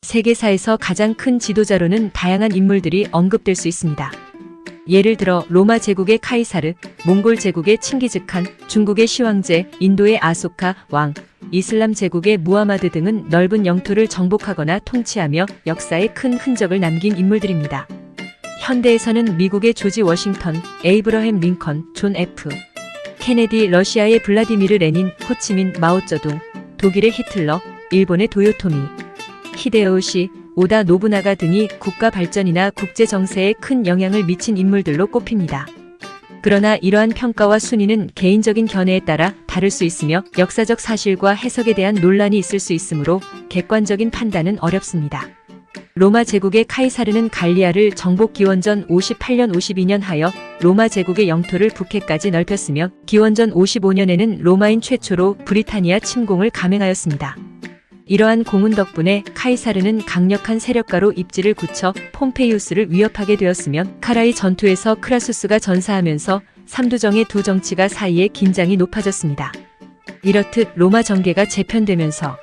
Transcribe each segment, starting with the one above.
세계사에서 가장 큰 지도자로는 다양한 인물들이 언급될 수 있습니다. 예를 들어 로마 제국의 카이사르, 몽골 제국의 칭기즈칸, 중국의 시황제, 인도의 아소카 왕, 이슬람 제국의 무하마드 등은 넓은 영토를 정복하거나 통치하며 역사에 큰 흔적을 남긴 인물들입니다. 현대에서는 미국의 조지 워싱턴, 에이브러햄 링컨, 존 F. 케네디, 러시아의 블라디미르 레닌, 호치민, 마오쩌둥, 독일의 히틀러, 일본의 도요토미, 히데요시, 오다 노부나가 등이 국가 발전이나 국제 정세에 큰 영향을 미친 인물들로 꼽힙니다. 그러나 이러한 평가와 순위는 개인적인 견해에 따라 다를 수 있으며 역사적 사실과 해석에 대한 논란이 있을 수 있으므로 객관적인 판단은 어렵습니다. 로마 제국의 카이사르는 갈리아를 정복 기원전 58년 52년 하여 로마 제국의 영토를 북해까지 넓혔으며 기원전 55년에는 로마인 최초로 브리타니아 침공을 감행하였습니다. 이러한 공훈 덕분에 카이사르는 강력한 세력가로 입지를 굳혀 폼페이우스를 위협하게 되었으며 카라이 전투에서 크라수스가 전사하면서 삼두정의 두 정치가 사이에 긴장이 높아졌습니다. 이렇듯 로마 정계가 재편되면서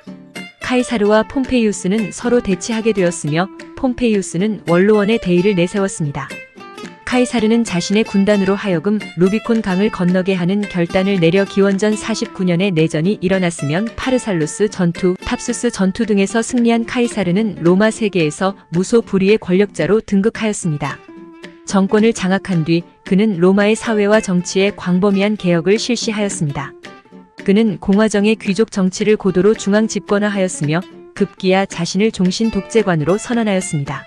카이사르와 폼페이우스는 서로 대치하게 되었으며 폼페이우스는 원로원의 대의를 내세웠습니다. 카이사르는 자신의 군단으로 하여금 루비콘 강을 건너게 하는 결단을 내려 기원전 49년에 내전이 일어났으면 파르살루스 전투, 탑수스 전투 등에서 승리한 카이사르는 로마 세계에서 무소불위의 권력자로 등극하였습니다. 정권을 장악한 뒤 그는 로마의 사회와 정치에 광범위한 개혁을 실시하였습니다. 그는 공화정의 귀족 정치를 고도로 중앙 집권화하였으며 급기야 자신을 종신 독재관으로 선언하였습니다.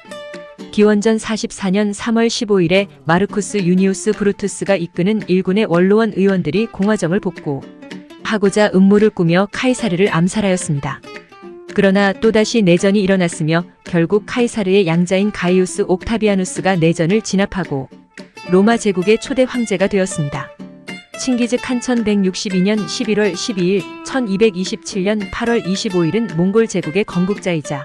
기원전 44년 3월 15일에 마르쿠스 유니우스 브루투스가 이끄는 일군의 원로원 의원들이 공화정을 복구하고자 음모를 꾸며 카이사르를 암살하였습니다. 그러나 또다시 내전이 일어났으며 결국 카이사르의 양자인 가이우스 옥타비아누스가 내전을 진압하고 로마 제국의 초대 황제가 되었습니다. 칭기즈칸 1162년 11월 12일, 1227년 8월 25일은 몽골 제국의 건국자이자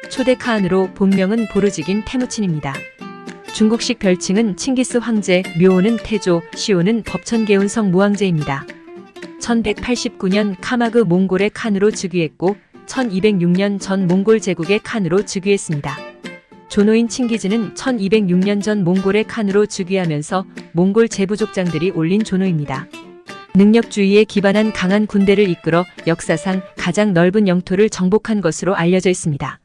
초대 카한으로 본명은 보르지긴 테무친입니다. 중국식 별칭은 칭기스 황제, 묘호는 태조, 시호는 법천계운성 무황제입니다. 1189년 카마그 몽골의 칸으로 즉위했고 1206년 전 몽골 제국의 칸으로 즉위했습니다. 조노인 칭기즈는 1206년 전 몽골의 칸으로 즉위하면서 몽골 제부족장들이 올린 조노입니다. 능력주의에 기반한 강한 군대를 이끌어 역사상 가장 넓은 영토를 정복한 것으로 알려져 있습니다.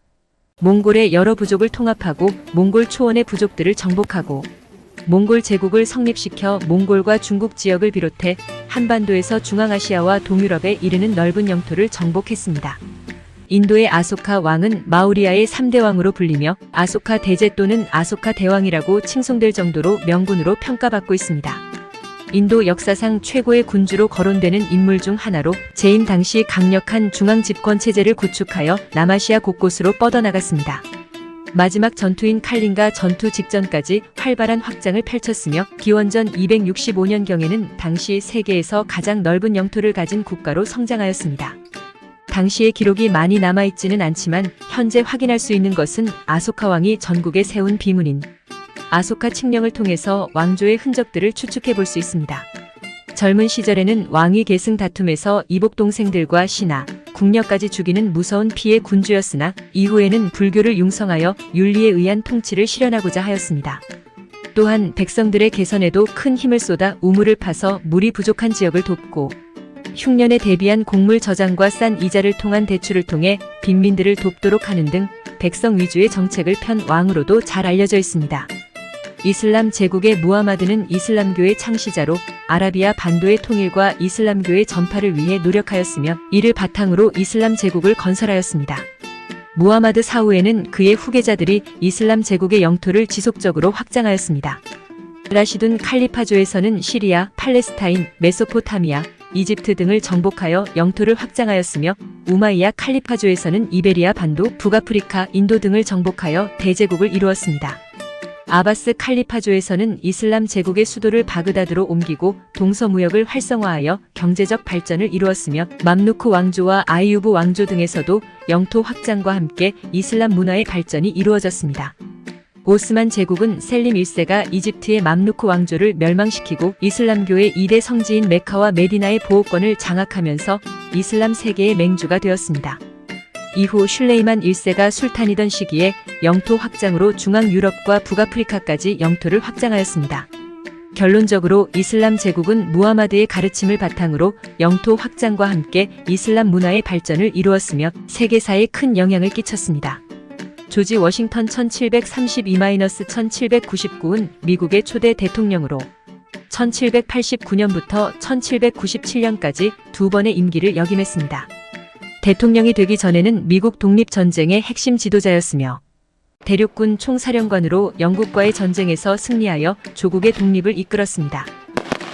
몽골의 여러 부족을 통합하고 몽골 초원의 부족들을 정복하고 몽골 제국을 성립시켜 몽골과 중국 지역을 비롯해 한반도에서 중앙아시아와 동유럽에 이르는 넓은 영토를 정복했습니다. 인도의 아소카 왕은 마우리아의 3대 왕으로 불리며 아소카 대제 또는 아소카 대왕이라고 칭송될 정도로 명군으로 평가받고 있습니다. 인도 역사상 최고의 군주로 거론되는 인물 중 하나로 재임 당시 강력한 중앙 집권 체제를 구축하여 남아시아 곳곳으로 뻗어나갔습니다. 마지막 전투인 칼린가 전투 직전까지 활발한 확장을 펼쳤으며 기원전 265년경에는 당시 세계에서 가장 넓은 영토를 가진 국가로 성장하였습니다. 당시의 기록이 많이 남아있지는 않지만 현재 확인할 수 있는 것은 아소카 왕이 전국에 세운 비문인 아소카 칙령을 통해서 왕조의 흔적들을 추측해 볼 수 있습니다. 젊은 시절에는 왕위 계승 다툼에서 이복 동생들과 신하, 궁녀까지 죽이는 무서운 피의 군주였으나 이후에는 불교를 융성하여 윤리에 의한 통치를 실현하고자 하였습니다. 또한 백성들의 개선에도 큰 힘을 쏟아 우물을 파서 물이 부족한 지역을 돕고 흉년에 대비한 곡물 저장과 싼 이자를 통한 대출을 통해 빈민들을 돕도록 하는 등 백성 위주의 정책을 편 왕으로도 잘 알려져 있습니다. 이슬람 제국의 무하마드는 이슬람교의 창시자로 아라비아 반도의 통일과 이슬람교의 전파를 위해 노력하였으며 이를 바탕으로 이슬람 제국을 건설하였습니다. 무하마드 사후에는 그의 후계자들이 이슬람 제국의 영토를 지속적으로 확장하였습니다. 라시둔 칼리파조에서는 시리아, 팔레스타인, 메소포타미아, 이집트 등을 정복하여 영토를 확장하였으며 우마이야 칼리파조에서는 이베리아 반도, 북아프리카, 인도 등을 정복하여 대제국을 이루었습니다. 아바스 칼리파조에서는 이슬람 제국의 수도를 바그다드로 옮기고 동서무역을 활성화하여 경제적 발전을 이루었으며 맘루크 왕조와 아이유브 왕조 등에서도 영토 확장과 함께 이슬람 문화의 발전이 이루어졌습니다. 오스만 제국은 셀림 1세가 이집트의 맘루크 왕조를 멸망시키고 이슬람교의 2대 성지인 메카와 메디나의 보호권을 장악하면서 이슬람 세계의 맹주가 되었습니다. 이후 슐레이만 1세가 술탄이던 시기에 영토 확장으로 중앙 유럽과 북아프리카까지 영토를 확장하였습니다. 결론적으로 이슬람 제국은 무하마드의 가르침을 바탕으로 영토 확장과 함께 이슬람 문화의 발전을 이루었으며 세계사에 큰 영향을 끼쳤습니다. 조지 워싱턴 1732-1799은 미국의 초대 대통령으로 1789년부터 1797년까지 두 번의 임기를 역임했습니다. 대통령이 되기 전에는 미국 독립전쟁의 핵심 지도자였으며 대륙군 총사령관으로 영국과의 전쟁에서 승리하여 조국의 독립을 이끌었습니다.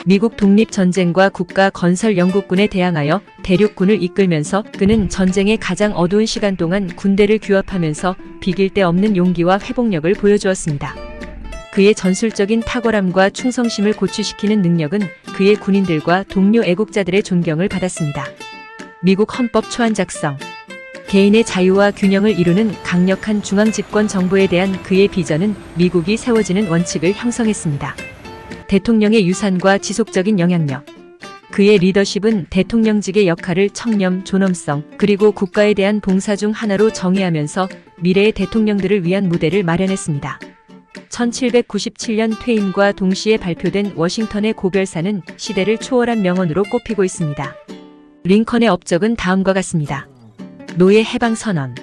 미국 독립전쟁과 국가 건설 영국군에 대항하여 대륙군을 이끌면서 그는 전쟁의 가장 어두운 시간 동안 군대를 규합하면서 비길 데 없는 용기와 회복력을 보여주었습니다. 그의 전술적인 탁월함과 충성심을 고취시키는 능력은 그의 군인들과 동료 애국자들의 존경을 받았습니다. 미국 헌법 초안 작성. 개인의 자유와 균형을 이루는 강력한 중앙집권 정부에 대한 그의 비전은 미국이 세워지는 원칙을 형성했습니다. 대통령의 유산과 지속적인 영향력. 그의 리더십은 대통령직의 역할을 청렴, 존엄성, 그리고 국가에 대한 봉사 중 하나로 정의하면서 미래의 대통령들을 위한 무대를 마련했습니다. 1797년 퇴임과 동시에 발표된 워싱턴의 고별사는 시대를 초월한 명언으로 꼽히고 있습니다. 링컨의 업적은 다음과 같습니다. 노예 해방 선언.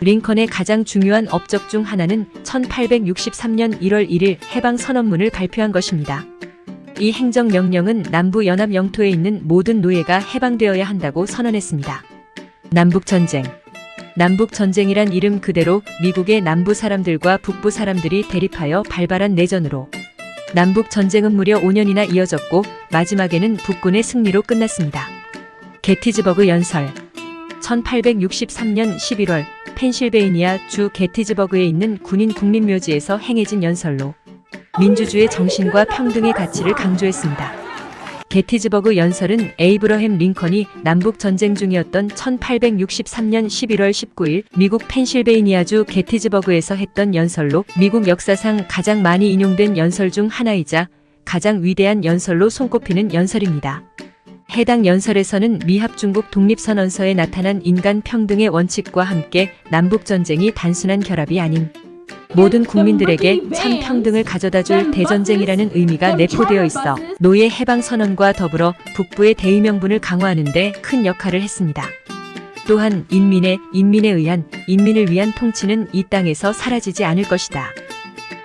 링컨의 가장 중요한 업적 중 하나는 1863년 1월 1일 해방 선언문을 발표한 것입니다. 이 행정명령은 남부 연합 영토에 있는 모든 노예가 해방되어야 한다고 선언했습니다. 남북전쟁. 남북전쟁이란 이름 그대로 미국의 남부 사람들과 북부 사람들이 대립하여 발발한 내전으로 남북전쟁은 무려 5년이나 이어졌고 마지막에는 북군의 승리로 끝났습니다. 게티즈버그 연설. 1863년 11월 펜실베이니아 주 게티즈버그에 있는 군인 국립묘지에서 행해진 연설로 민주주의 정신과 평등의 가치를 강조했습니다. 게티즈버그 연설은 에이브러햄 링컨이 남북전쟁 중이었던 1863년 11월 19일 미국 펜실베이니아주 게티즈버그에서 했던 연설로 미국 역사상 가장 많이 인용된 연설 중 하나이자 가장 위대한 연설로 손꼽히는 연설입니다. 해당 연설에서는 미합중국 독립선언서에 나타난 인간 평등의 원칙과 함께 남북전쟁이 단순한 결합이 아닌 모든 국민들에게 참 평등을 가져다줄 대전쟁이라는 의미가 내포되어 있어 노예 해방 선언과 더불어 북부의 대의명분을 강화하는 데 큰 역할을 했습니다. 또한 인민에 의한 인민을 위한 통치는 이 땅에서 사라지지 않을 것이다.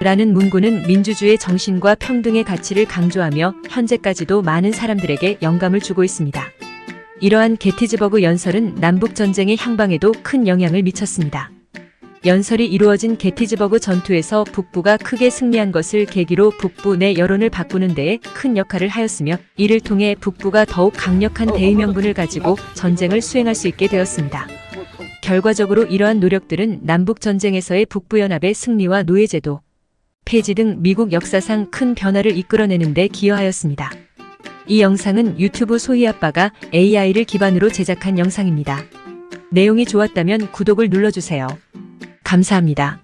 라는 문구는 민주주의 정신과 평등의 가치를 강조하며 현재까지도 많은 사람들에게 영감을 주고 있습니다. 이러한 게티즈버그 연설은 남북전쟁의 향방에도 큰 영향을 미쳤습니다. 연설이 이루어진 게티즈버그 전투에서 북부가 크게 승리한 것을 계기로 북부 내 여론을 바꾸는 데에 큰 역할을 하였으며 이를 통해 북부가 더욱 강력한 대의명분을 가지고 전쟁을 수행할 수 있게 되었습니다. 결과적으로 이러한 노력들은 남북전쟁에서의 북부연합의 승리와 노예제도 폐지 등 미국 역사상 큰 변화를 이끌어내는 데 기여하였습니다. 이 영상은 유튜브 소희아빠가 AI를 기반으로 제작한 영상입니다. 내용이 좋았다면 구독을 눌러주세요. 감사합니다.